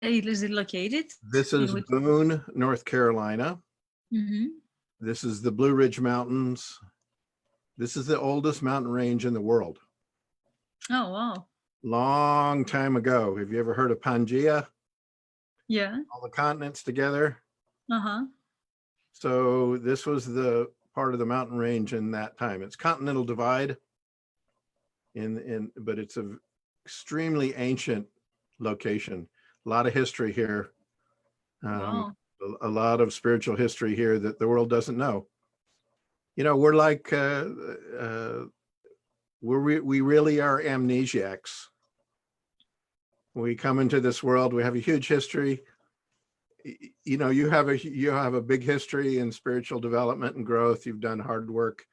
Is it located? This is Boone, North Carolina. Mm-hmm. This is the Blue Ridge Mountains. This is the oldest mountain range in the world. Oh, wow. Long time ago. Have you ever heard of Pangea? Yeah. All the continents together. Uh-huh. So this was the part of the mountain range in that time. It's Continental Divide, but it's an extremely ancient location. A lot of history here. Wow. A lot of spiritual history here that the world doesn't know. You know, we're like, we really are amnesiacs. We come into this world, we have a huge history. You know, you have a big history in spiritual development and growth. You've done hard work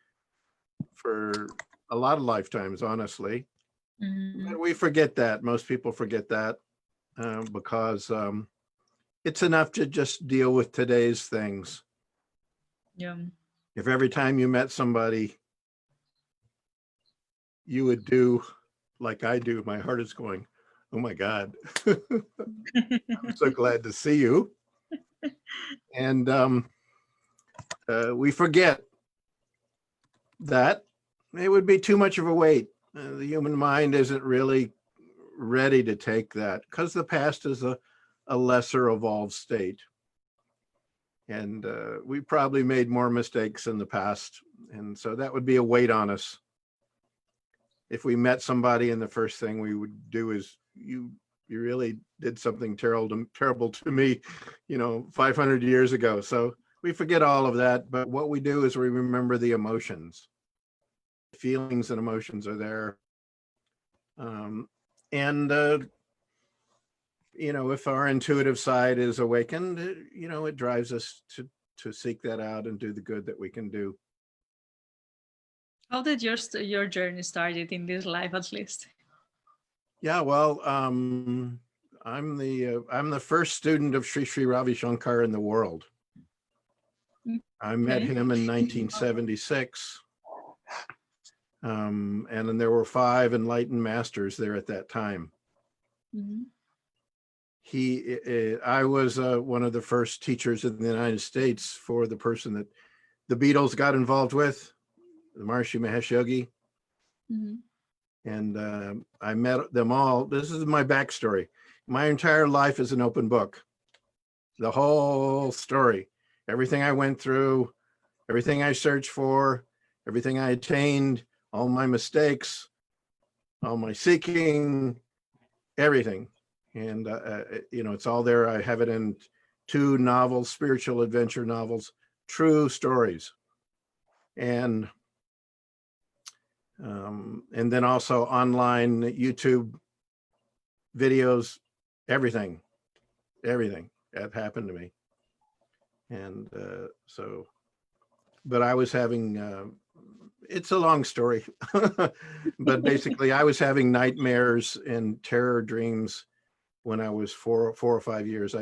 for a lot of lifetimes, honestly. Mm-hmm. And we forget that. Most people forget that because it's enough to just deal with today's things. Yeah. If every time you met somebody, you would do like I do, my heart is going, oh my God, I'm so glad to see you. And we forget that it would be too much of a weight. The human mind isn't really ready to take that because the past is a lesser evolved state. And we probably made more mistakes in the past. And so that would be a weight on us. If we met somebody and the first thing we would do is, you really did something terrible to me, 500 years ago. So we forget all of that. But what we do is we remember the emotions. Feelings and emotions are there. If our intuitive side is awakened, it drives us to seek that out and do the good that we can do. How did your journey started in this life, at least? Yeah, well, I'm the first student of Sri Ravi Shankar in the world. I met him in 1976. And then there were 5 enlightened masters there at that time. Mm-hmm. I was one of the first teachers in the United States for the person that the Beatles got involved with, the Maharishi Mahesh Yogi. Mm-hmm. And I met them all. This is my backstory. My entire life is an open book. The whole story, everything I went through, everything I searched for, everything I attained, all my mistakes, all my seeking, everything. And, it's all there. I have it in 2 novels, spiritual adventure novels, true stories. And then also online YouTube videos, everything that happened to me. And but I was having, it's a long story, but basically I was having nightmares and terror dreams when I was 4 or 5 years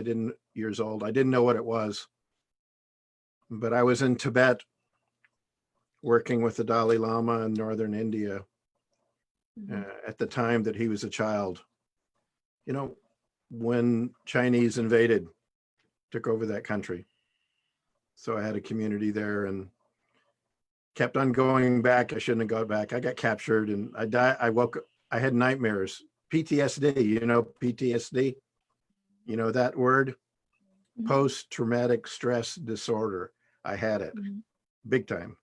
old. I didn't know what it was, but I was in Tibet working with the Dalai Lama in northern India at the time that he was a child. When Chinese invaded, took over that country. So I had a community there and kept on going back. I shouldn't have gone back. I got captured and I died. I had nightmares, PTSD, PTSD, that word, post-traumatic stress disorder. I had it big time.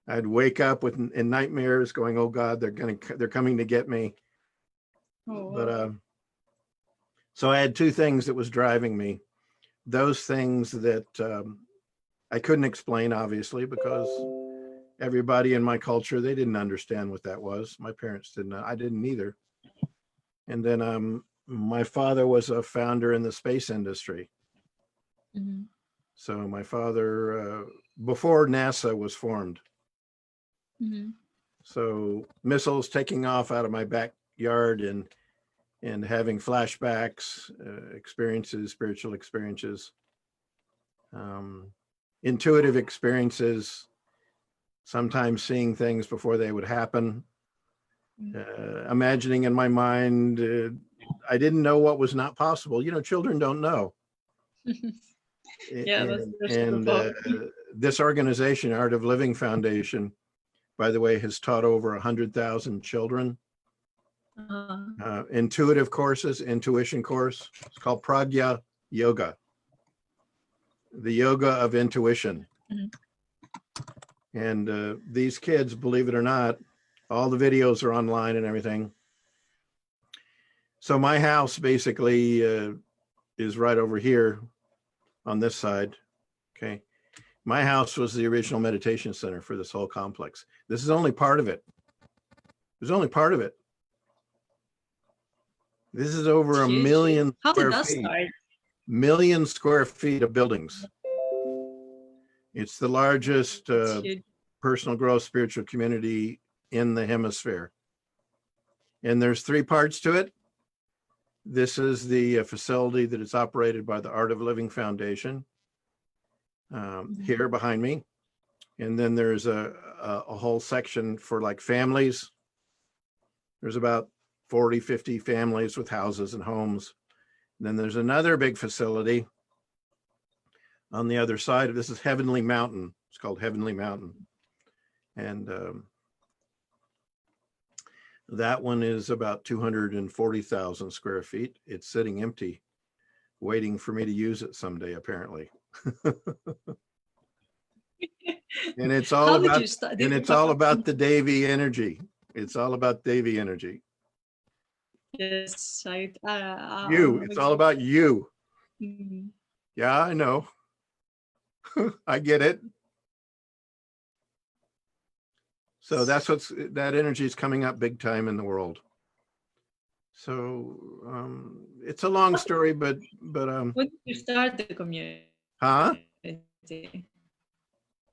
I'd wake up in nightmares going, oh God, they're coming to get me. Oh, but so I had 2 things that was driving me. Those things that I couldn't explain, obviously, because everybody in my culture, they didn't understand what that was. My parents didn't. I didn't either. And then my father was a founder in the space industry. Mm-hmm. So my father, before NASA was formed. Mm-hmm. So missiles taking off out of my backyard and having flashbacks, experiences, spiritual experiences, intuitive experiences, sometimes seeing things before they would happen, imagining in my mind, I didn't know what was not possible. Children don't know. Yeah, that's their And superpower. this organization, Art of Living Foundation, by the way, has taught over 100,000 children intuitive courses, intuition course. It's called Pragya Yoga, the yoga of intuition. And these kids, believe it or not, all the videos are online and everything. So my house basically is right over here on this side. Okay. My house was the original meditation center for this whole complex. This is only part of it. There's only part of it. This is over a Huge. million How did square that feet. start? Million square feet of buildings. It's the largest personal growth spiritual community in the hemisphere. And there's three parts to it. This is the facility that is operated by the Art of Living Foundation here behind me. And then there's a whole section for like families. There's about 40, 50 families with houses and homes. And then there's another big facility on the other side of this is Heavenly Mountain. It's called Heavenly Mountain. And that one is about 240,000 square feet. It's sitting empty, waiting for me to use it someday, apparently. And it's all about the Devi energy. It's all about Devi energy. Yes, It's all about you. Yeah, I know. I get it. So that energy is coming up big time in the world. So it's a long story, but when did you start the community? Huh?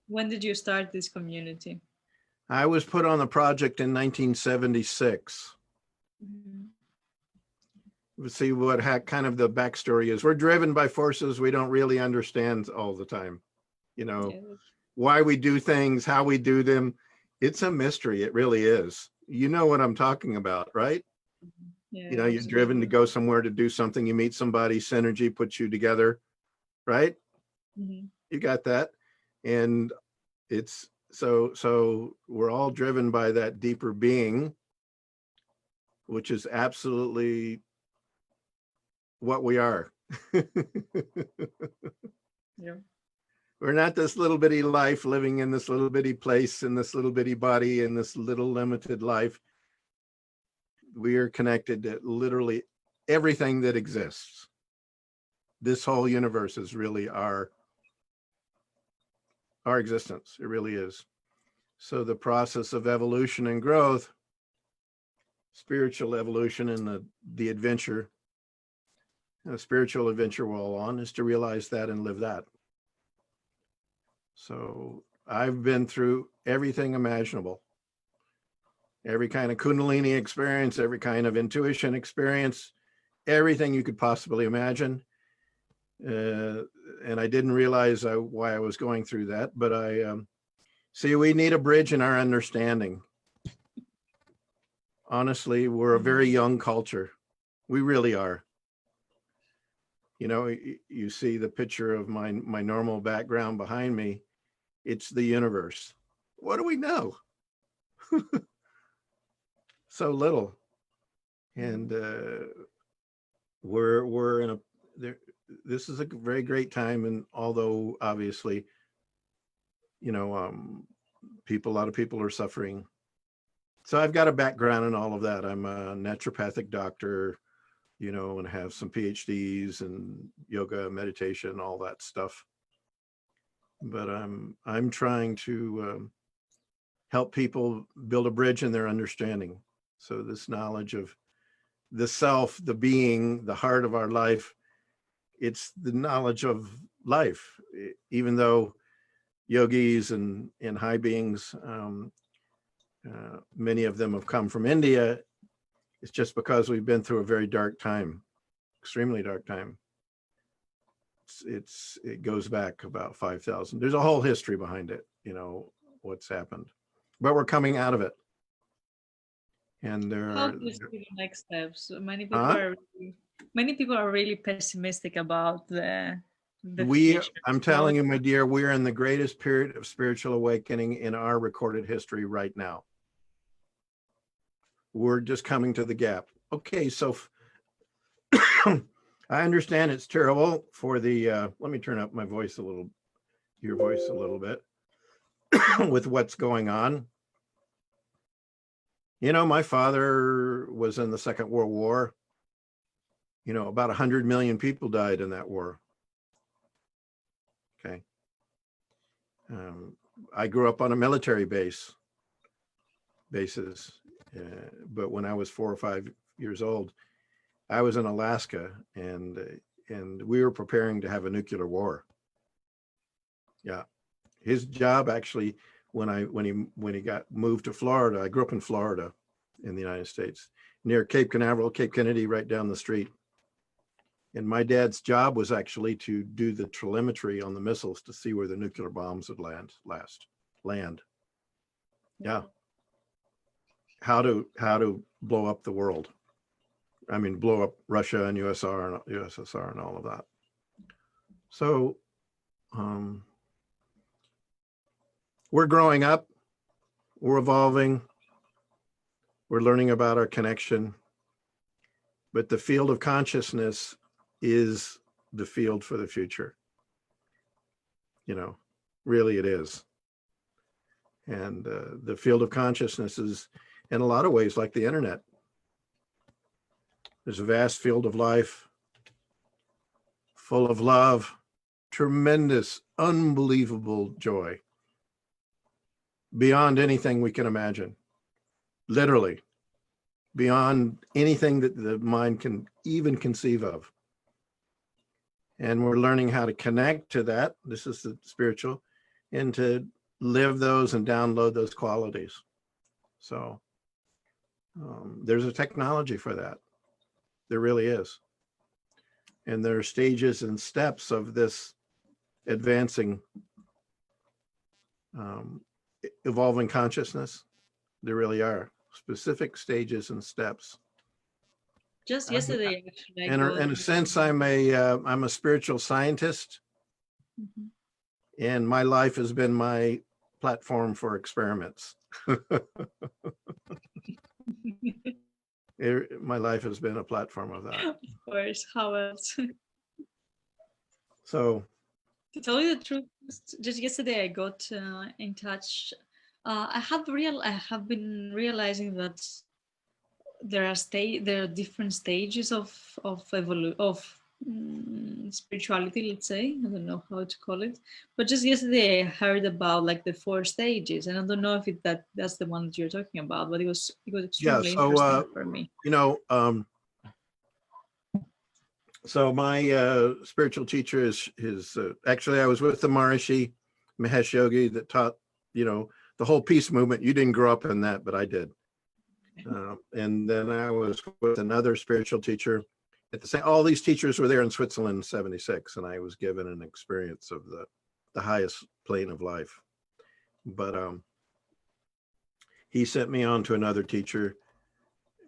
When did you start this community? I was put on the project in 1976. Let's see what kind of the backstory is. We're driven by forces we don't really understand all the time. Why we do things, how we do them. It's a mystery. It really is. You know what I'm talking about, right? Yeah, you're driven to go somewhere to do something. You meet somebody, synergy puts you together, right? You got that. And it's so we're all driven by that deeper being, which is absolutely what we are. Yeah. We're not this little bitty life living in this little bitty place, in this little bitty body, in this little limited life. We are connected to literally everything that exists. This whole universe is really our existence. It really is. So the process of evolution and growth, spiritual evolution and the adventure, the spiritual adventure we're all on, is to realize that and live that. So I've been through everything imaginable, every kind of Kundalini experience, every kind of intuition experience, everything you could possibly imagine. And I didn't realize why I was going through that, but I see we need a bridge in our understanding. Honestly, we're a very young culture. We really are. You see the picture of my normal background behind me. It's the universe. What do we know? So little. And we're in this is a very great time. And although obviously, a lot of people are suffering. So I've got a background in all of that. I'm a naturopathic doctor, and have some PhDs and yoga, meditation, all that stuff. But I'm trying to help people build a bridge in their understanding. So this knowledge of the self, the being, the heart of our life, it's the knowledge of life. Even though yogis and high beings, many of them have come from India, it's just because we've been through a very dark time, extremely dark time. It goes back about 5,000. There's a whole history behind it, what's happened, but we're coming out of it. And there How are, do you see the next steps? huh? Many people are really pessimistic about the future. I'm So telling you, my dear, we're in the greatest period of spiritual awakening in our recorded history right now. We're just coming to the gap. Okay, so I understand it's terrible for the, let me turn up my voice a little, your voice a little bit with what's going on. You know, my father was in the Second World War. You know, about 100 million people died in that war. Okay. I grew up on a military bases, but when I was 4 or 5 years old, I was in Alaska, and we were preparing to have a nuclear war. Yeah, his job actually, when he got moved to Florida, I grew up in Florida, in the United States, near Cape Canaveral, Cape Kennedy, right down the street. And my dad's job was actually to do the telemetry on the missiles to see where the nuclear bombs would land. Yeah. How to blow up the world. I mean, blow up Russia and USSR and all of that. So we're growing up, we're evolving, we're learning about our connection, but the field of consciousness is the field for the future. You know, really it is. And the field of consciousness is in a lot of ways like the internet. There's a vast field of life, full of love, tremendous, unbelievable joy, beyond anything we can imagine, literally, beyond anything that the mind can even conceive of. And we're learning how to connect to that. This is the spiritual, and to live those and download those qualities. So there's a technology for that. There really is. And there are stages and steps of this advancing, evolving consciousness. There really are specific stages and steps. just yesterday, actually, In a sense, I'm a spiritual scientist, and my life has been my platform for experiments. My life has been a platform of that. Of course, how else? So, To tell you the truth, just yesterday I got in touch. I have been realizing that there are different stages of spirituality, let's say. I don't know how to call it, but just yesterday I heard about like the 4 stages, and I don't know if that's the one that you're talking about, but it was extremely interesting for me. you know, so my spiritual teacher is actually, I was with the Maharishi Mahesh Yogi that taught, you know, the whole peace movement. You didn't grow up in that, but I did. And then I was with another spiritual teacher at the same. All these teachers were there in Switzerland in '76, and I was given an experience of the highest plane of life. But he sent me on to another teacher,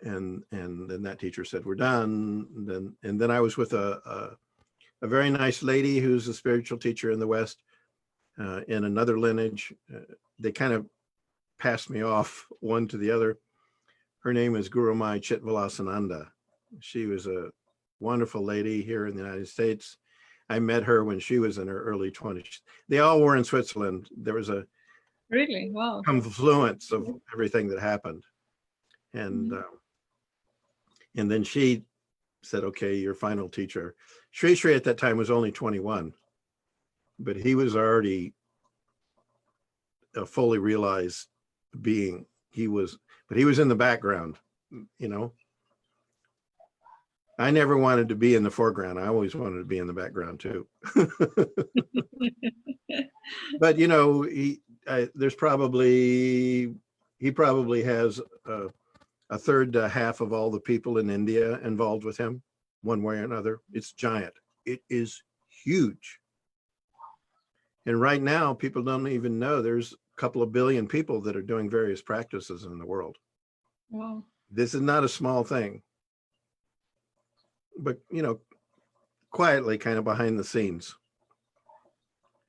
and then that teacher said, "We're done." And then I was with a very nice lady who's a spiritual teacher in the West, in another lineage. They kind of passed me off one to the other. Her name is Guru Mai Chitvalasananda. She was a wonderful lady here in the United States. I met her when she was in her early 20s. They all were in Switzerland. There was a Really? Wow. confluence of everything that happened. And then she said, "Okay, your final teacher." Sri Sri at that time was only 21, but he was already a fully realized being. But he was in the background, you know. I never wanted to be in the foreground. I always wanted to be in the background too. But you know, he probably has a third to half of all the people in India involved with him, one way or another. It's giant. It is huge. And right now, people don't even know there's a couple of billion people that are doing various practices in the world. Wow. This is not a small thing, but quietly, kind of behind the scenes.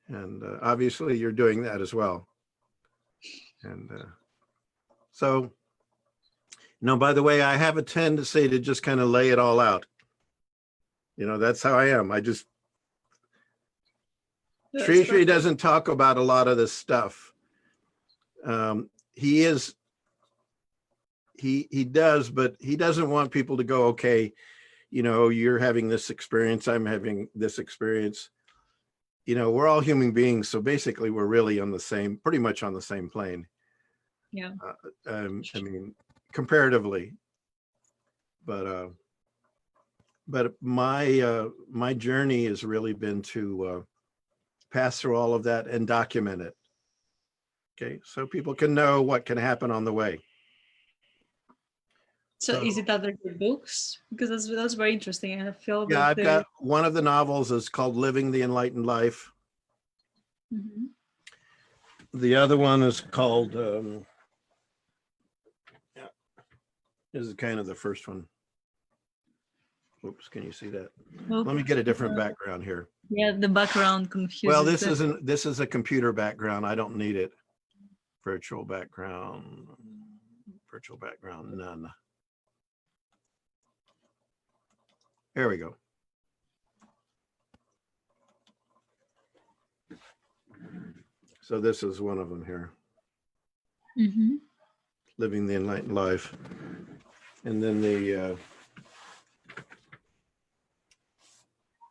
And obviously you're doing that as well. And so, by the way, I have a tendency to just kind of lay it all out. That's how I am. Sri doesn't talk about a lot of this stuff. He does, but he doesn't want people to go, okay, you're having this experience, I'm having this experience. We're all human beings. So basically we're really pretty much on the same plane. Yeah. I mean, comparatively, but my journey has really been to pass through all of that and document it. Okay. So people can know what can happen on the way. So is it other books? Because that's very interesting. And I feel I've got one of the novels is called Living the Enlightened Life. Mm-hmm. The other one is called, this is kind of the first one. Oops, can you see that? Okay. Let me get a different background here. Yeah, the background confuses. Well, this is a computer background. I don't need it. Virtual background, none. There we go. So this is one of them here. Mm-hmm. Living the Enlightened Life. And then the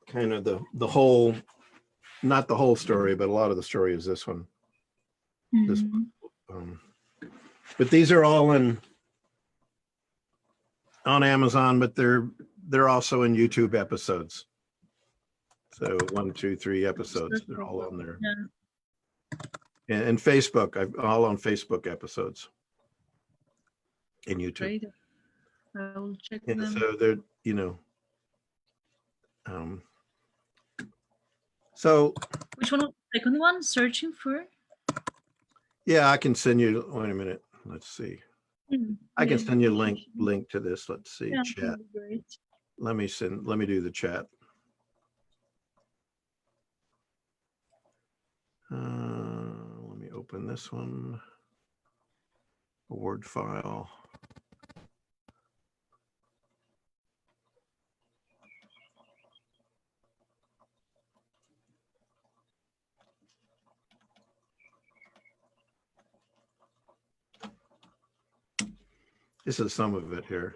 kind of the whole, not the whole story, but a lot of the story is this one. Mm-hmm. This one. But these are all on Amazon, but they're also in YouTube episodes. So 1, 2, 3 episodes. They're all on there. Yeah. And Facebook, all on Facebook episodes. In YouTube. Great. I will check them. So they're, so which one was the second one? Searching for? Yeah, I can send you. Wait a minute. Let's see. I can send you a link to this. Let's see. Yeah, chat. Great. Let me do the chat. Let me open this one. A Word file. This is some of it here.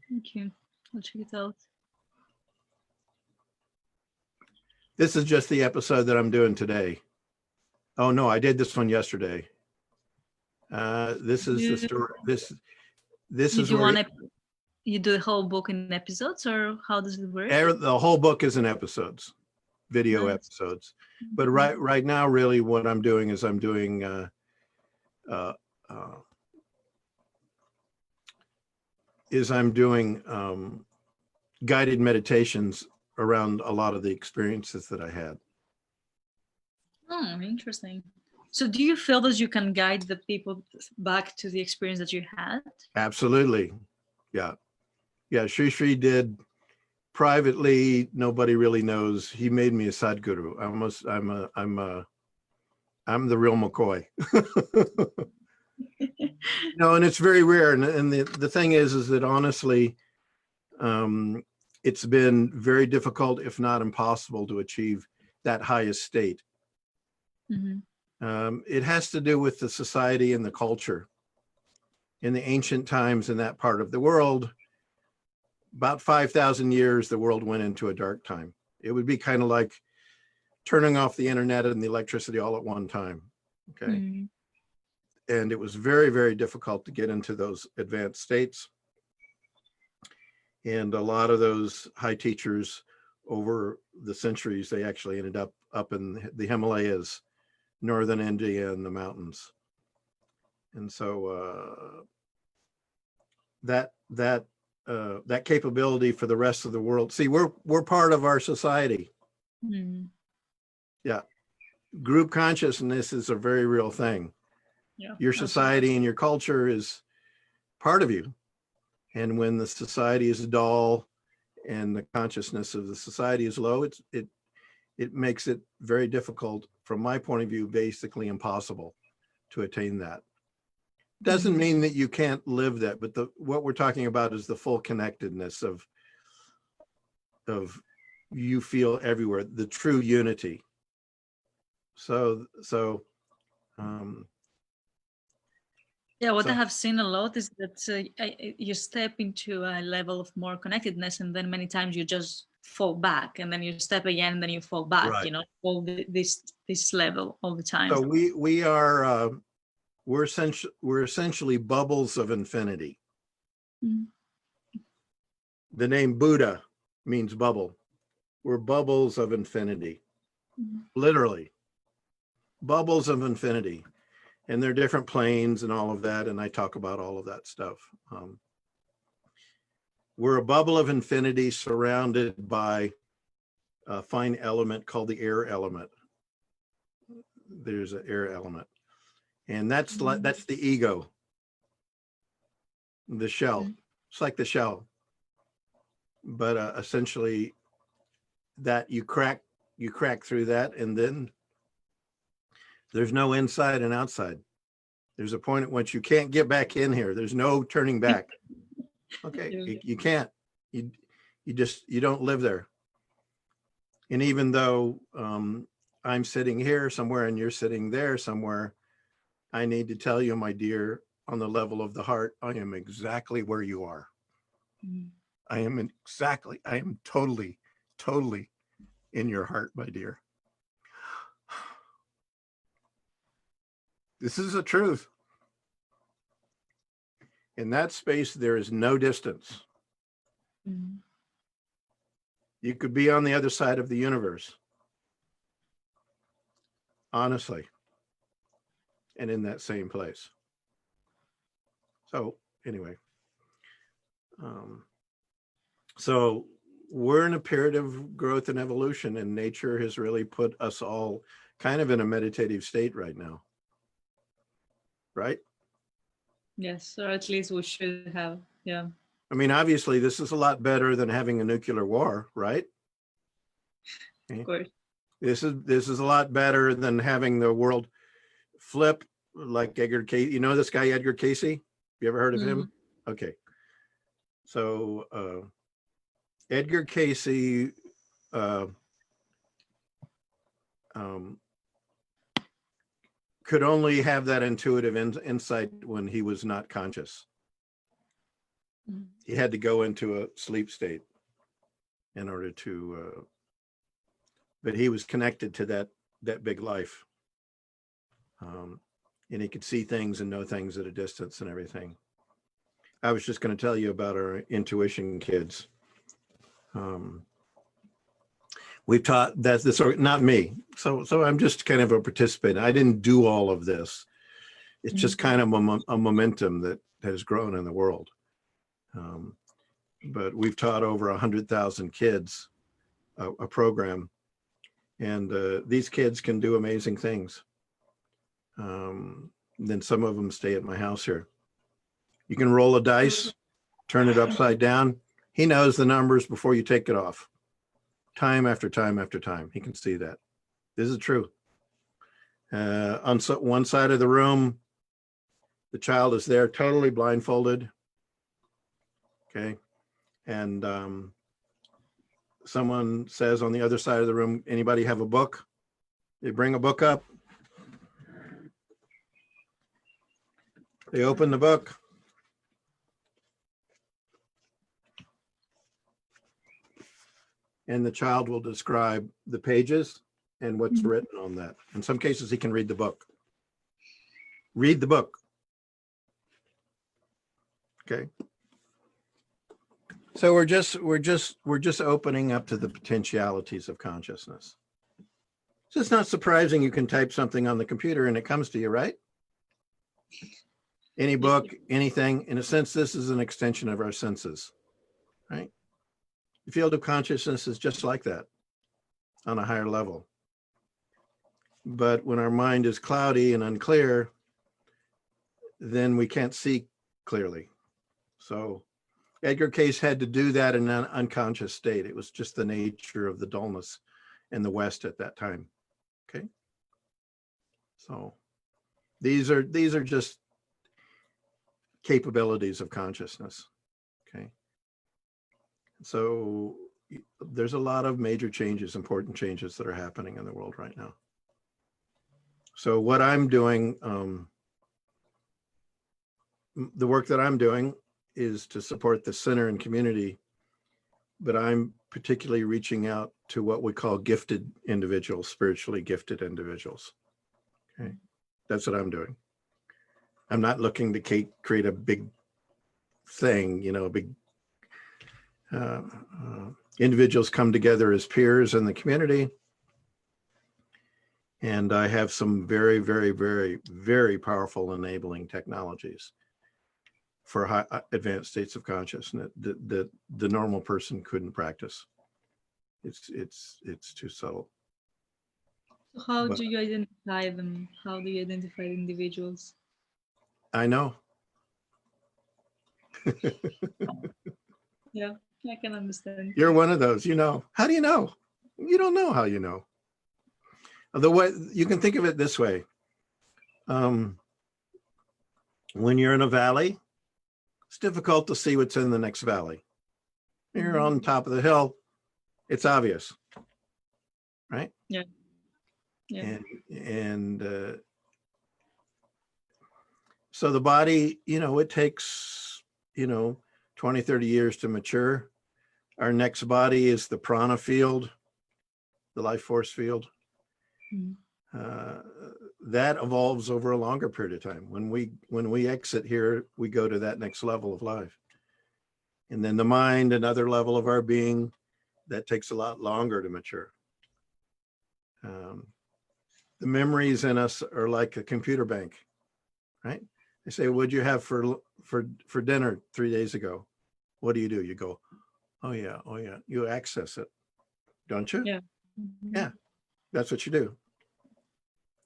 Thank you. I'll check it out. This is just the episode that I'm doing today. Oh no, I did this one yesterday. This is the story. This is where you do the whole book in episodes, or how does it work? The whole book is in episodes, video episodes. But right now, really, what I'm doing is I'm doing guided meditations around a lot of the experiences that I had. Oh, interesting. So do you feel that you can guide the people back to the experience that you had? Absolutely. Yeah. Yeah. Sri did privately. Nobody really knows. He made me a Sadguru. I'm the real McCoy. No, and it's very rare. And the thing is that honestly, it's been very difficult, if not impossible, to achieve that highest state. Mm-hmm. It has to do with the society and the culture. In the ancient times in that part of the world, about 5,000 years, the world went into a dark time. It would be kind of like turning off the internet and the electricity all at one time. Okay. Mm-hmm. And it was very, very difficult to get into those advanced states. And a lot of those high teachers over the centuries, they actually ended up in the Himalayas, northern India, and the mountains. And so that capability for the rest of the world. See, we're part of our society. Mm. Yeah, group consciousness is a very real thing. Your society and your culture is part of you. And when the society is dull and the consciousness of the society is low, it makes it very difficult, from my point of view, basically impossible to attain that. Doesn't mean that you can't live that, but what we're talking about is the full connectedness of you feel everywhere, the true unity. So what I have seen a lot is that you step into a level of more connectedness, and then many times you just fall back, and then you step again, and then you fall back. Right. All this level all the time. So we're essentially bubbles of infinity. The name Buddha means bubble. We're bubbles of infinity, literally bubbles of infinity. And there are different planes and all of that. And I talk about all of that stuff. We're a bubble of infinity surrounded by a fine element called the air element. There's an air element. And that's the ego, the shell. It's like the shell. But essentially that you crack through that, and then there's no inside and outside. There's a point at which you can't get back in here. There's no turning back. Okay, you can't. You don't live there. And even though I'm sitting here somewhere and you're sitting there somewhere, I need to tell you, my dear, on the level of the heart, I am exactly where you are. I am totally, totally in your heart, my dear. This is the truth. In that space, there is no distance. You could be on the other side of the universe, honestly, and in that same place. So anyway, so we're in a period of growth and evolution, and nature has really put us all kind of in a meditative state right now. Right? Yes, or at least we should have. Yeah. I mean, obviously, this is a lot better than having a nuclear war, right? Of course. This is a lot better than having the world flip like Edgar Cayce. You know this guy, Edgar Cayce? You ever heard of him? Okay. So Edgar Cayce could only have that intuitive insight when he was not conscious. He had to go into a sleep state in order to, but he was connected to that big life. And he could see things and know things at a distance and everything. I was just going to tell you about our intuition kids. We've taught that this, or not me. So I'm just kind of a participant. I didn't do all of this. It's just kind of a momentum that has grown in the world. But we've taught over 100,000 kids a program, and these kids can do amazing things. Then some of them stay at my house here. You can roll a dice, turn it upside down. He knows the numbers before you take it off. Time after time after time. He can see that. This is true. On one side of the room, the child is there totally blindfolded. Okay. And someone says on the other side of the room, anybody have a book? They bring a book up. They open the book. And the child will describe the pages and what's written on that. In some cases, he can read the book. Read the book. Okay. So we're just opening up to the potentialities of consciousness. So it's not surprising you can type something on the computer and it comes to you, right? Any book, anything. In a sense, this is an extension of our senses, right? The field of consciousness is just like that on a higher level. But when our mind is cloudy and unclear, then we can't see clearly. So Edgar Cayce had to do that in an unconscious state. It was just the nature of the dullness in the West at that time. Okay. So these are just capabilities of consciousness. Okay. So there's a lot of major changes, important changes that are happening in the world right now. So what I'm doing, the work that I'm doing is to support the center and community, but I'm particularly reaching out to what we call gifted individuals, spiritually gifted individuals. Okay, that's what I'm doing. I'm not looking to create a big thing, you know, a big individuals come together as peers in the community. And I have some very, very, very, very powerful enabling technologies for high advanced states of consciousness that the normal person couldn't practice. It's too subtle. So how do you identify them? How do you identify the individuals? I know. Yeah, I can understand. You're one of those, you know. How do you know? You don't know how you know. The way you can think of it this way. When you're in a valley, it's difficult to see what's in the next valley. You're on top of the hill, it's obvious, right? Yeah. Yeah. And so the body, you know, it takes, you know, 20, 30 years to mature. Our next body is the prana field, the life force field. That evolves over a longer period of time. When we exit here, we go to that next level of life. And then the mind, another level of our being, that takes a lot longer to mature. The memories in us are like a computer bank, right? They say, what'd you have for dinner 3 days ago? What do? You go, oh yeah. You access it, don't you? Yeah. Yeah, that's what you do.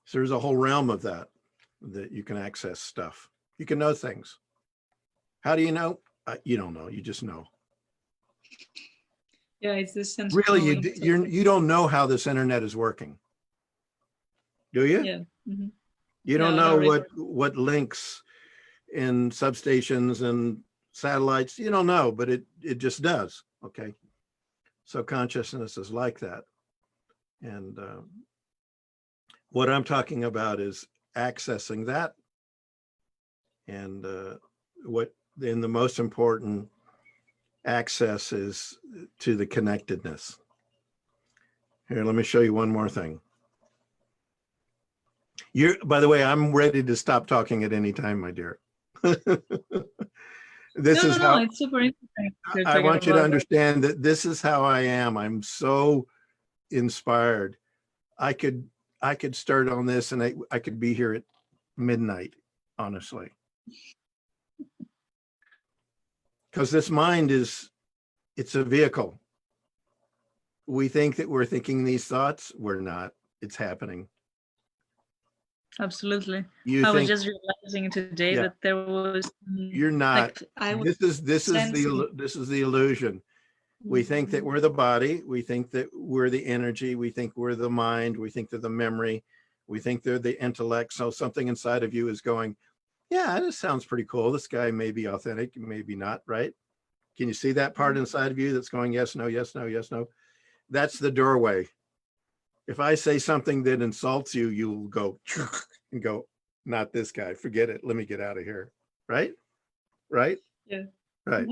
So there's a whole realm of that you can access stuff. You can know things. How do you know? You don't know. You just know. Yeah, it's the sense. Really, you don't know how this internet is working, do you? Yeah. You don't know what links in substations and satellites. You don't know, but it just does. Okay. So consciousness is like that, and what I'm talking about is accessing that, and the most important access is to the connectedness. Here, let me show you one more thing. By the way, I'm ready to stop talking at any time, my dear. This is how it's super interesting. I want you to understand that this is how I am. I'm so inspired. I could start on this and I could be here at midnight, honestly. Because this mind it's a vehicle. We think that we're thinking these thoughts. We're not. It's happening. Absolutely. I was just realizing today that there was. You're not. This is the illusion. We think that we're the body. We think that we're the energy. We think we're the mind. We think they're the memory. We think they're the intellect. So something inside of you is going, yeah, this sounds pretty cool. This guy may be authentic, maybe not, right? Can you see that part inside of you that's going, yes, no, yes, no, yes, no? That's the doorway. If I say something that insults you, you'll go and go, not this guy, forget it. Let me get out of here. Right? Right? Yeah. Right.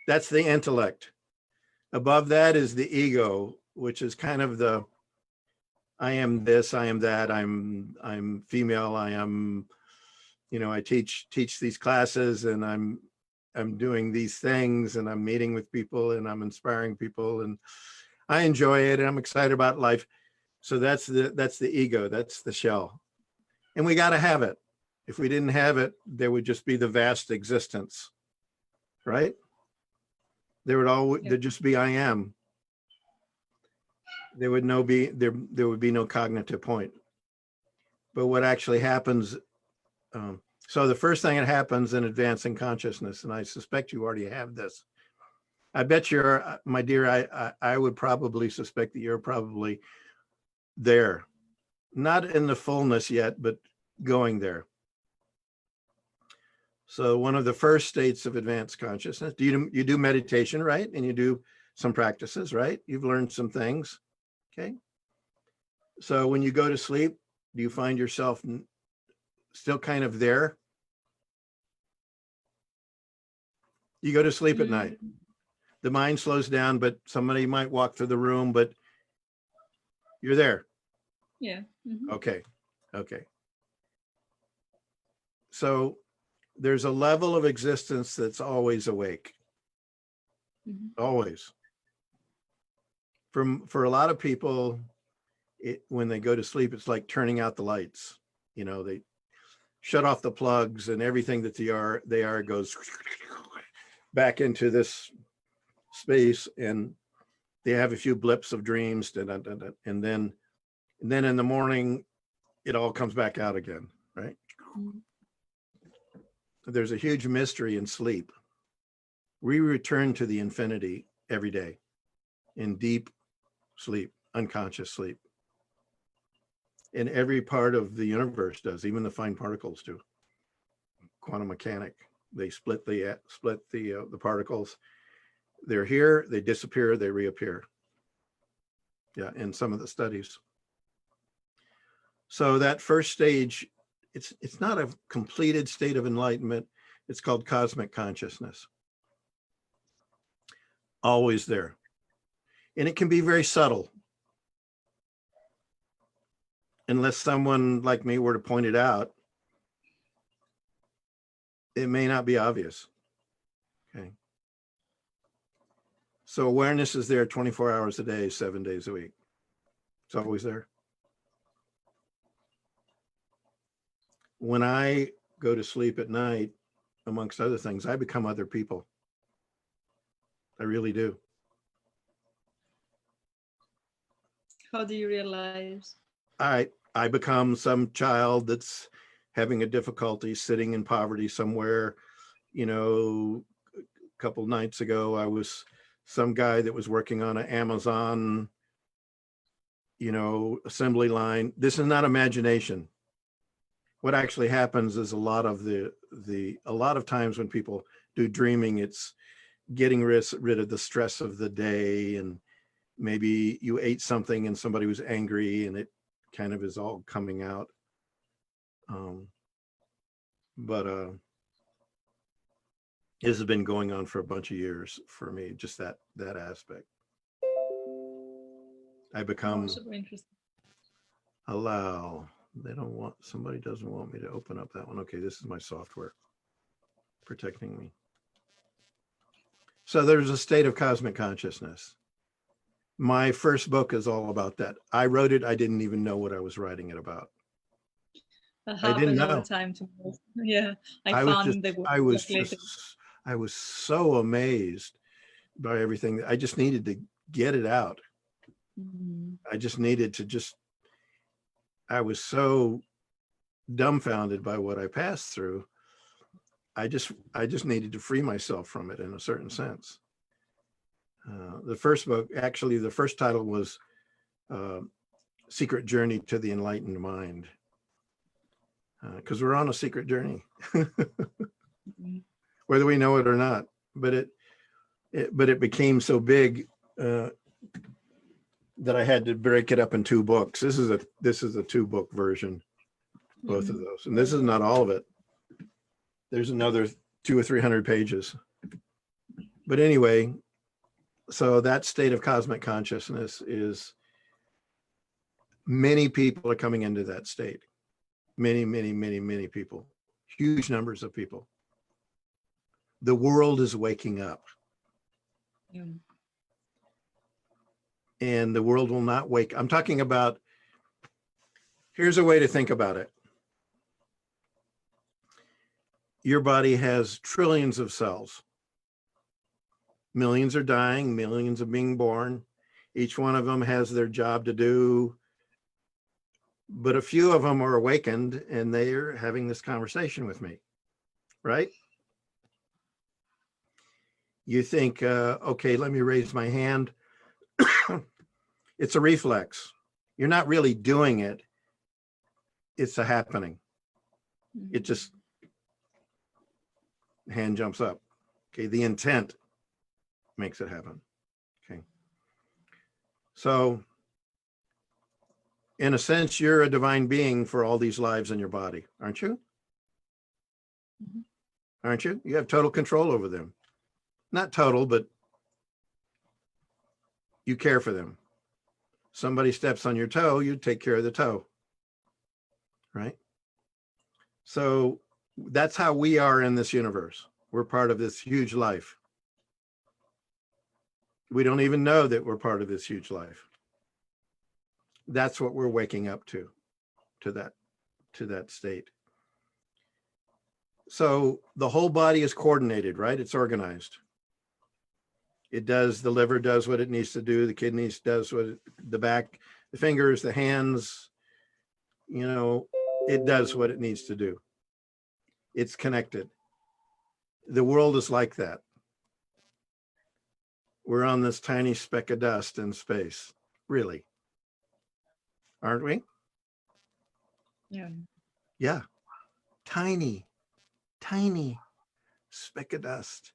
That's the intellect. Above that is the ego, which is kind of the, I am this, I am that, I'm female, I am, you know, I teach these classes and I'm doing these things and I'm meeting with people and I'm inspiring people and I enjoy it and I'm excited about life. So that's the ego, that's the shell. And we got to have it. If we didn't have it, there would just be the vast existence, right? There'd just be I am. There would be no cognitive point. But what actually happens, So the first thing that happens in advancing consciousness, and I suspect you already have this, I bet you're, my dear, I would probably suspect that you're probably there, not in the fullness yet, but going there. So one of the first states of advanced consciousness, you do meditation, right? And you do some practices, right? You've learned some things, okay? So when you go to sleep, do you find yourself still kind of there? You go to sleep at night. The mind slows down, but somebody might walk through the room, but you're there. Yeah. Mm-hmm. Okay. Okay. So there's a level of existence that's always awake. Mm-hmm. Always. For a lot of people, when they go to sleep, it's like turning out the lights. You know, they shut off the plugs and everything that they are goes back into this space, and they have a few blips of dreams, and then in the morning, it all comes back out again, right? Mm-hmm. There's a huge mystery in sleep. We return to the infinity every day in deep sleep, unconscious sleep. And every part of the universe does, even the fine particles do. Quantum mechanic, they split the particles. They're here, they disappear, they reappear. Yeah, in some of the studies. So that first stage, it's not a completed state of enlightenment. It's called cosmic consciousness. Always there. And it can be very subtle. Unless someone like me were to point it out, it may not be obvious. Okay. So awareness is there 24 hours a day, 7 days a week. It's always there. When I go to sleep at night, amongst other things, I become other people. I really do. How do you realize? I become some child that's having a difficulty, sitting in poverty somewhere. You know, a couple nights ago, I was some guy that was working on an Amazon, assembly line. This is not imagination. What actually happens is a lot of times when people do dreaming, it's getting rid of the stress of the day, and maybe you ate something and somebody was angry, and it kind of is all coming out. But this has been going on for a bunch of years for me, just that aspect. I become allow. Somebody doesn't want me to open up that one. Okay, this is my software protecting me. So there's a state of cosmic consciousness. My first book is all about that. I wrote it. I didn't even know what I was writing it about. That happens all the time to me. Yeah, I was so amazed by everything. I just needed to get it out. Mm-hmm. I just needed to I was so dumbfounded by what I passed through. I just needed to free myself from it in a certain sense. The first book, actually, the first title was Secret Journey to the Enlightened Mind. Because we're on a secret journey, whether we know it or not. But it became so big that I had to break it up in 2 books. This is a 2-book version, both of those, and this is not all of it. There's another 200 or 300 pages. But anyway, so that state of cosmic consciousness is, many people are coming into that state. Many, many, many, many people, huge numbers of people. The world is waking up. Yeah. And the world will not wake. I'm talking about, here's a way to think about it. Your body has trillions of cells. Millions are dying, millions are being born. Each one of them has their job to do. but a few of them are awakened and they're having this conversation with me, right? You think, okay, let me raise my hand. It's a reflex. You're not really doing it. It's a happening. It just, hand jumps up. Okay, the intent makes it happen. Okay. So in a sense, you're a divine being for all these lives in your body, aren't you? Aren't you? You have total control over them. Not total, but you care for them. Somebody steps on your toe, you take care of the toe, right? So that's how we are in this universe. We're part of this huge life. We don't even know that we're part of this huge life. That's what we're waking up to that state. So the whole body is coordinated, right? It's organized. It does, the liver does what it needs to do. The kidneys does what the back, the fingers, the hands, you know, it does what it needs to do. It's connected. The world is like that. We're on this tiny speck of dust in space, really. Aren't we? Yeah. Yeah. Tiny, tiny speck of dust.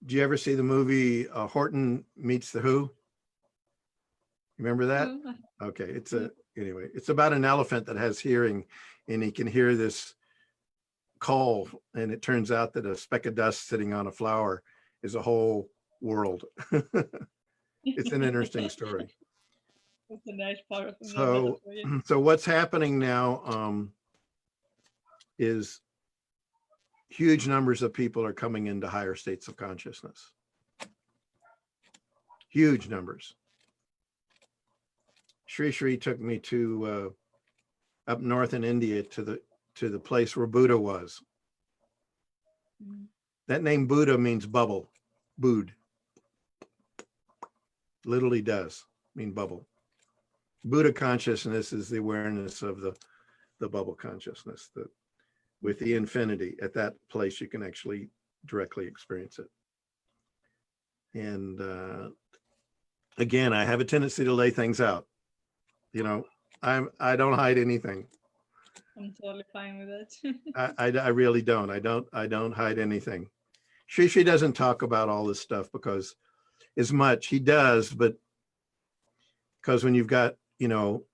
Do you ever see the movie Horton Meets the Who? Remember that? Okay, anyway, it's about an elephant that has hearing and he can hear this call, and it turns out that a speck of dust sitting on a flower is a whole world. It's an interesting story. That's a nice part of the so what's happening now is huge numbers of people are coming into higher states of consciousness. Huge numbers. Sri took me to up north in India to the place where Buddha was. That name Buddha means bubble, Bud. Literally does mean bubble. Buddha consciousness is the awareness of the bubble consciousness, that with the infinity. At that place, you can actually directly experience it. And again, I have a tendency to lay things out. You know, I don't hide anything. I'm totally fine with that. I really don't. I don't hide anything. She doesn't talk about all this stuff because as much he does, but because when you've got, you know,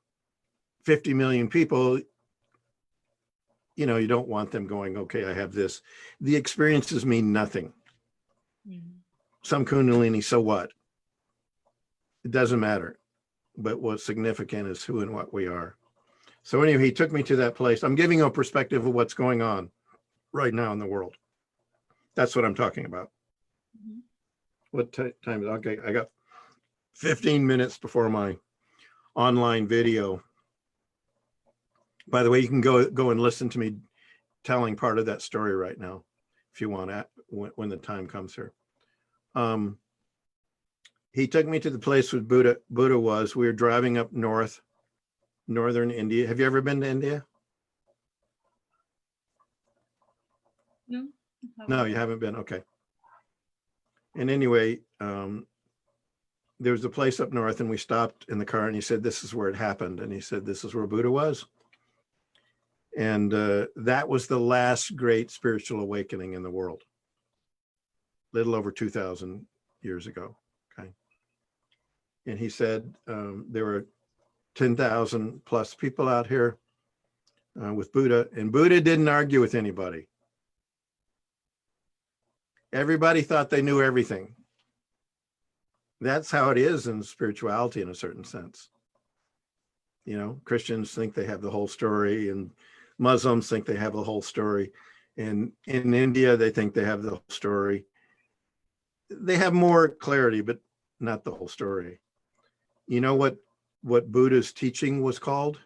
50 million people, you know, you don't want them going, okay, I have this. The experiences mean nothing. Some Kundalini, so what? It doesn't matter. But what's significant is who and what we are. So anyway, he took me to that place. I'm giving you a perspective of what's going on right now in the world. That's what I'm talking about. What time is it? Okay, I got 15 minutes before my online video. By the way, you can go and listen to me telling part of that story right now, if you want to, when the time comes here. He took me to the place where Buddha was. We were driving up northern India. Have you ever been to India? No. No, you haven't been. Okay. And anyway, there was a place up north, and we stopped in the car, and he said, "This is where it happened." And he said, "This is where Buddha was." And that was the last great spiritual awakening in the world, little over 2,000 years ago. Okay. And he said there were 10,000 plus people out here with Buddha, and Buddha didn't argue with anybody. Everybody thought they knew everything. That's how it is in spirituality in a certain sense. You know, Christians think they have the whole story, and Muslims think they have the whole story. And in India, they think they have the whole story. They have more clarity, but not the whole story. You know what Buddha's teaching was called?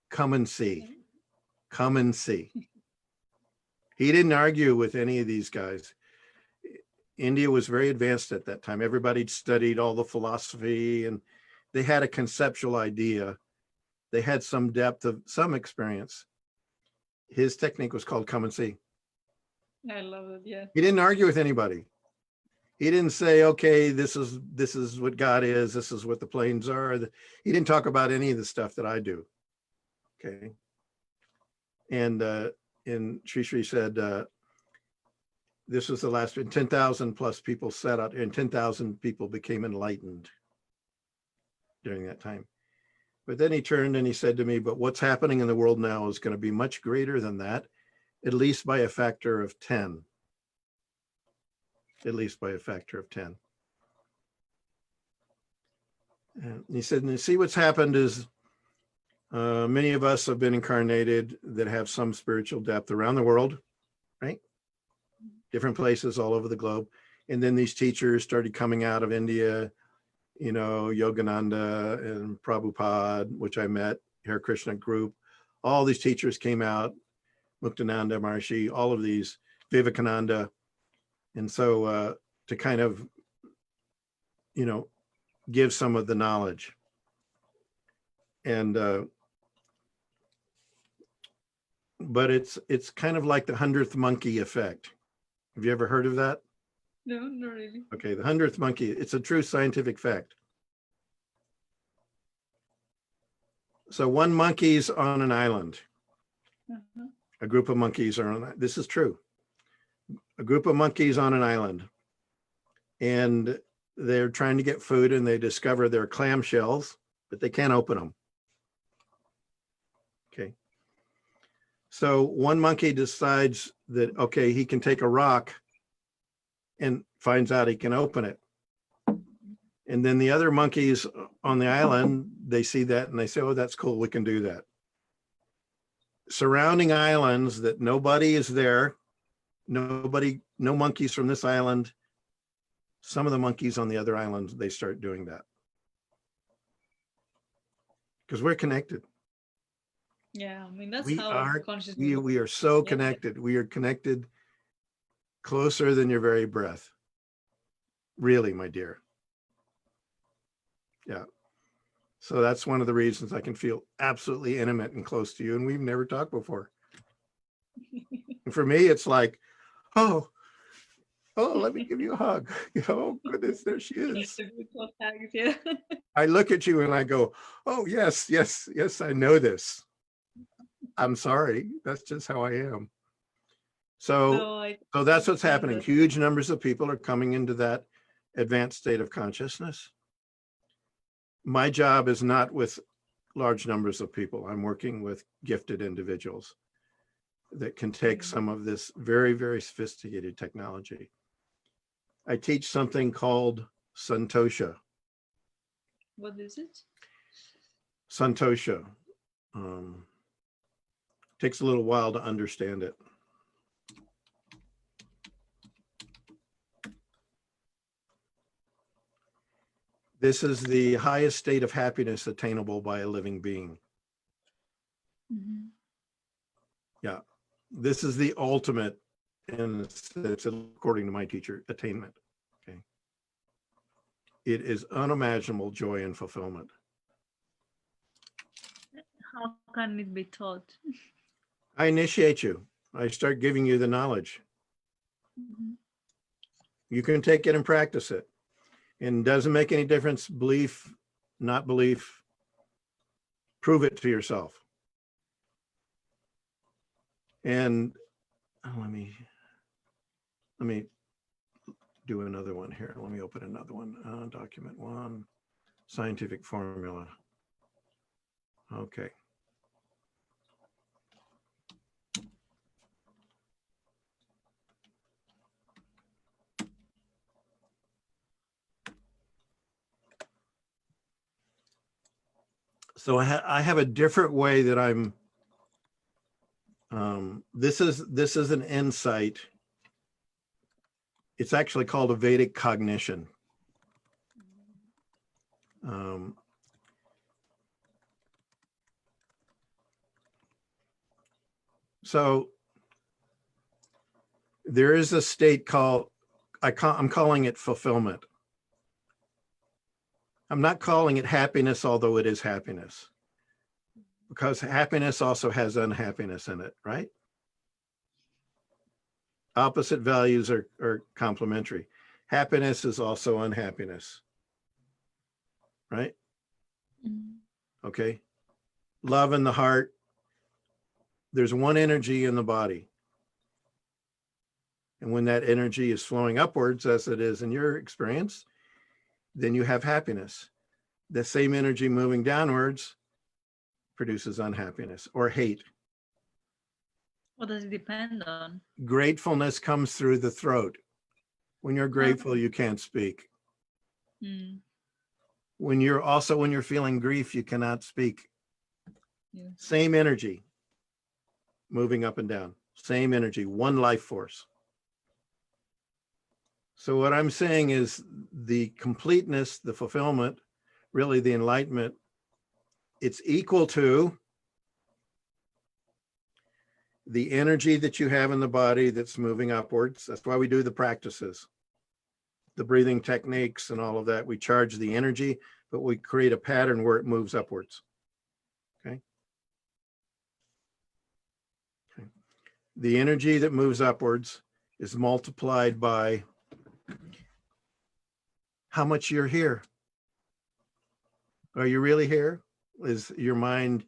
Come and see. Come and see. He didn't argue with any of these guys. India was very advanced at that time. Everybody studied all the philosophy, and they had a conceptual idea. They had some depth of some experience. His technique was called come and see. I love it. Yeah. He didn't argue with anybody. He didn't say, okay, this is what God is. This is what the planes are. He didn't talk about any of the stuff that I do. Okay. And Sri Sri said, this was the last, 10,000 plus people sat out, and 10,000 people became enlightened during that time. But then he turned and he said to me, but what's happening in the world now is going to be much greater than that, at least by a factor of 10. At least by a factor of 10. And he said, and see what's happened is many of us have been incarnated that have some spiritual depth around the world, right? Different places all over the globe. And then these teachers started coming out of India, you know, Yogananda and Prabhupada, which I met, Hare Krishna group. All these teachers came out, Muktananda Maharshi, all of these, Vivekananda. And so to kind of, you know, give some of the knowledge. And, but it's kind of like the 100th monkey effect. Have you ever heard of that? No, not really. Okay, the 100th monkey, it's a true scientific fact. So one monkey's on an island. A group of monkeys are on, this is true. A group of monkeys on an island, and they're trying to get food, and they discover they're clam shells, but they can't open them. Okay. So one monkey decides that, okay, he can take a rock and finds out he can open it. And then the other monkeys on the island, they see that and they say, oh, that's cool, we can do that. Surrounding islands that nobody is there, no monkeys from this island. Some of the monkeys on the other islands, they start doing that. Because we're connected. Yeah, I mean, that's how consciousness. We are so connected. We are connected closer than your very breath. Really, my dear. Yeah. So that's one of the reasons I can feel absolutely intimate and close to you. And we've never talked before. And for me, it's like, oh, let me give you a hug. You know, oh, goodness, there she is. I look at you and I go, oh, yes, I know this. I'm sorry. That's just how I am. So that's what's happening. Huge numbers of people are coming into that advanced state of consciousness. My job is not with large numbers of people. I'm working with gifted individuals that can take some of this very, very sophisticated technology. I teach something called Santosha. What is it? Santosha. Takes a little while to understand it. This is the highest state of happiness attainable by a living being. Mm-hmm. Yeah, this is the ultimate, and it's according to my teacher, attainment. Okay, it is unimaginable joy and fulfillment. How can it be taught? I initiate you. I start giving you the knowledge. Mm-hmm. You can take it and practice it. And doesn't make any difference, belief, not belief. Prove it to yourself. And let me do another one here. Let me open another one. Document 1, scientific formula. Okay. So I have a different way that I'm, this is an insight. It's actually called a Vedic cognition. So there is a state called, I'm calling it fulfillment. I'm not calling it happiness, although it is happiness, because happiness also has unhappiness in it, right? Opposite values are complementary. Happiness is also unhappiness, right? Okay. Love in the heart. There's one energy in the body. And when that energy is flowing upwards, as it is in your experience, then you have happiness. The same energy moving downwards produces unhappiness or hate. What does it depend on? Gratefulness comes through the throat. When you're grateful, you can't speak. When you're feeling grief, you cannot speak. Yeah. Same energy moving up and down. Same energy, one life force. So what I'm saying is the completeness, the fulfillment, really the enlightenment, it's equal to the energy that you have in the body that's moving upwards. That's why we do the practices, the breathing techniques and all of that. We charge the energy, but we create a pattern where it moves upwards. Okay. The energy that moves upwards is multiplied by how much you're here. Are you really here? Is your mind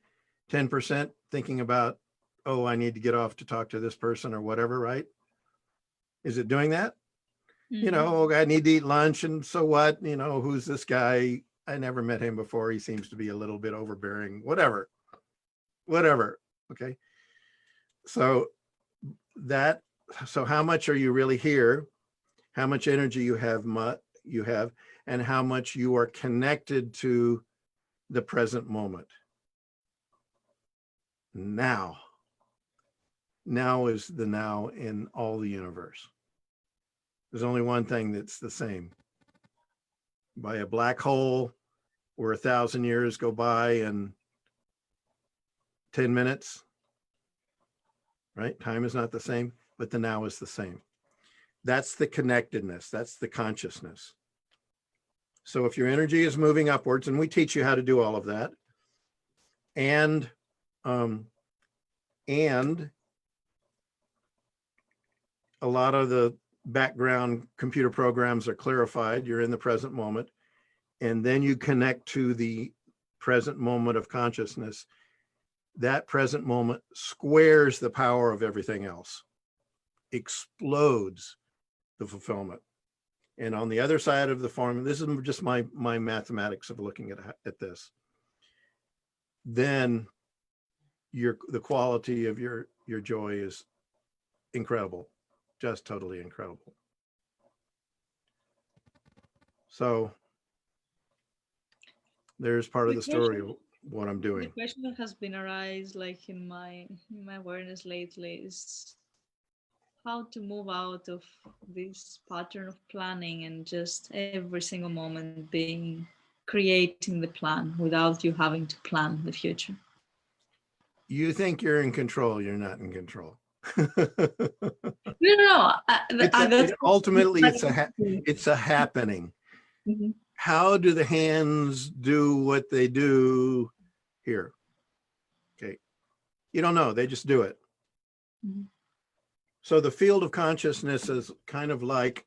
10% thinking about, oh, I need to get off to talk to this person or whatever, right? Is it doing that? You know, I need to eat lunch, and so what? You know, who's this guy? I never met him before. He seems to be a little bit overbearing, whatever. Okay. So how much are you really here? How much energy you have, and how much you are connected to the present moment. Now is the now in all the universe. There's only one thing that's the same. By a black hole where 1,000 years go by in 10 minutes, right? Time is not the same, but the now is the same. That's the connectedness. That's the consciousness. So if your energy is moving upwards, and we teach you how to do all of that, and a lot of the background computer programs are clarified, you're in the present moment, and then you connect to the present moment of consciousness. That present moment squares the power of everything else, explodes the fulfillment. And on the other side of the formula, this is just my mathematics of looking at this, then the quality of your joy is incredible, just totally incredible. So there's part of the story of what I'm doing. The question that has been arised, like in my awareness lately, is how to move out of this pattern of planning and just every single moment being creating the plan without you having to plan the future. You think you're in control, you're not in control. No. Ultimately, it's a happening. Mm-hmm. How do the hands do what they do here? Okay. You don't know, they just do it. Mm-hmm. So the field of consciousness is kind of like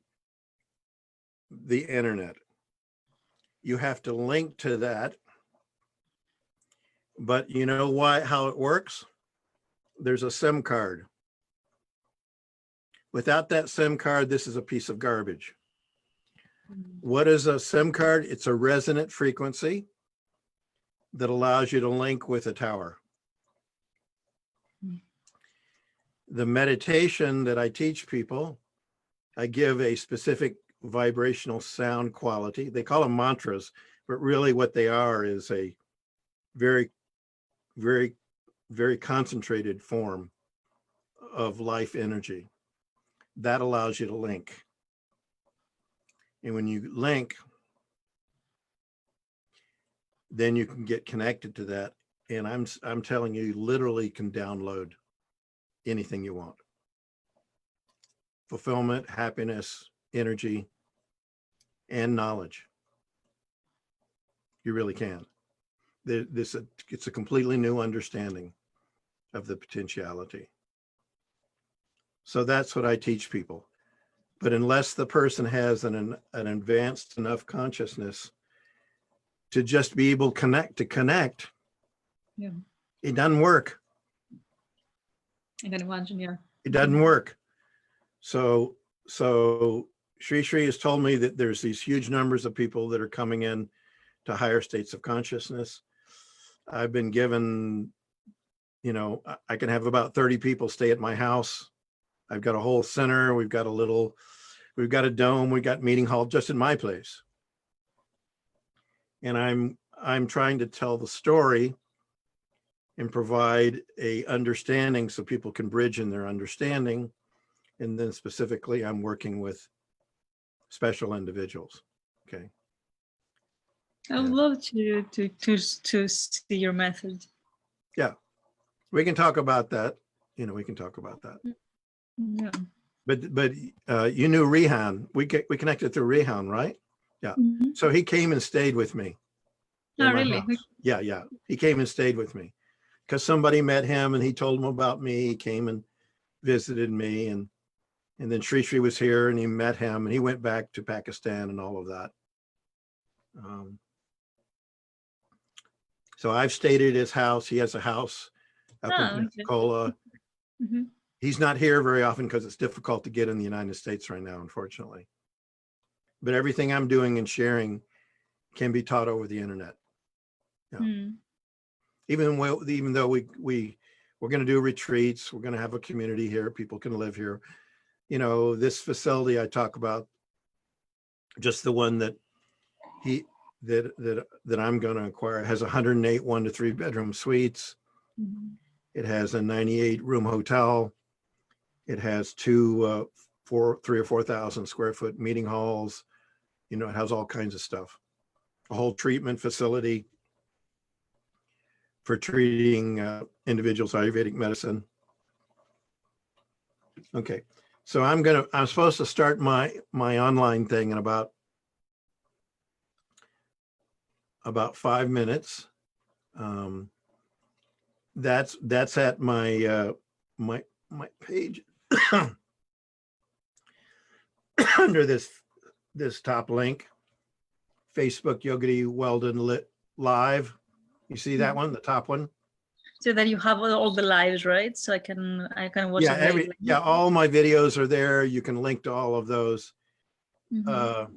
the internet. You have to link to that. But you know how it works? There's a SIM card. Without that SIM card, this is a piece of garbage. What is a SIM card? It's a resonant frequency that allows you to link with a tower. The meditation that I teach people, I give a specific vibrational sound quality. They call them mantras, but really what they are is a very, very, very concentrated form of life energy that allows you to link. And when you link, then you can get connected to that. And I'm telling you, literally can download anything you want. Fulfillment, happiness, energy, and knowledge. You really can. It's a completely new understanding of the potentiality. So that's what I teach people. But unless the person has an advanced enough consciousness to just be able to connect, Yeah. It doesn't work. I can imagine, yeah. It doesn't work. So Sri has told me that there's these huge numbers of people that are coming in to higher states of consciousness. I've been given, I can have about 30 people stay at my house. I've got a whole center. We've got a dome. We've got meeting hall just in my place. And I'm trying to tell the story and provide a understanding so people can bridge in their understanding. And then specifically, I'm working with special individuals. Okay. I would love to see your method. Yeah, we can talk about that. We can talk about that. Yeah. But you knew Rehan. We connected through Rehan, right? Yeah. Mm-hmm. So he came and stayed with me. Oh, really? House. Yeah. He came and stayed with me because somebody met him and he told him about me. He came and visited me, and then Sri was here and he met him and he went back to Pakistan and all of that. So I've stayed at his house. He has a house up in Pensacola. Mm-hmm. He's not here very often because it's difficult to get in the United States right now, unfortunately. But everything I'm doing and sharing can be taught over the internet. Yeah. Mm. Even though we're going to do retreats, we're going to have a community here. People can live here. This facility I talk about, just the one that I'm going to acquire, has 108 1 to 3 bedroom suites. Mm-hmm. It has a 98 room hotel. It has 3,000 or 4,000 square foot meeting halls. It has all kinds of stuff. A whole treatment facility for treating individuals, Ayurvedic medicine. Okay, so I'm supposed to start my online thing in about 5 minutes. That's at my my page under this top link, Facebook Yogadhi Weldon live. You see that one, the top one? So that you have all the lives, right? So I can watch. Yeah, all my videos are there. You can link to all of those. Mm-hmm.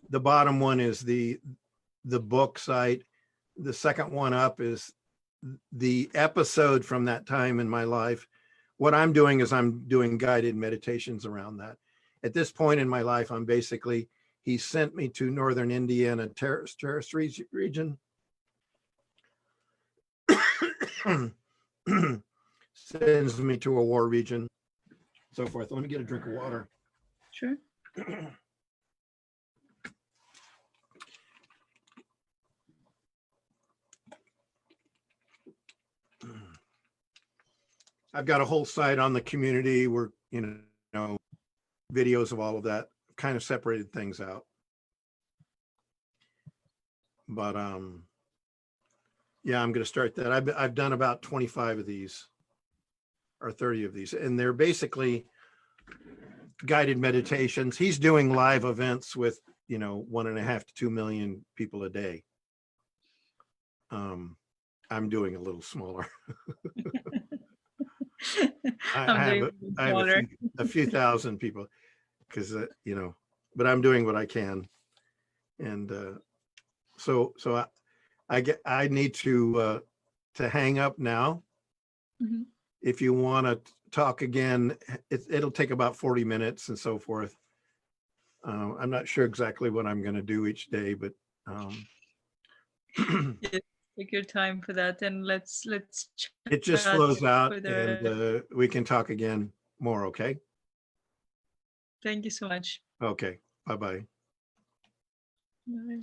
The bottom one is the book site. The second one up is the episode from that time in my life. What I'm doing is I'm doing guided meditations around that. At this point in my life, he sent me to northern India in a terrorist region. Sends me to a war region, so forth. Let me get a drink of water. Sure. I've got a whole site on the community where, videos of all of that, kind of separated things out. But yeah, I'm going to start that. I've done about 25 of these or 30 of these, and they're basically guided meditations. He's doing live events with, 1.5 to 2 million people a day. I'm doing a little smaller. I have a few thousand people because, but I'm doing what I can. And so I need to hang up now. Mm-hmm. If you want to talk again, it'll take about 40 minutes and so forth. I'm not sure exactly what I'm going to do each day, but take your time for that, and let's it just flows out and we can talk again more. Okay. Thank you so much. Okay. Bye-bye. Bye.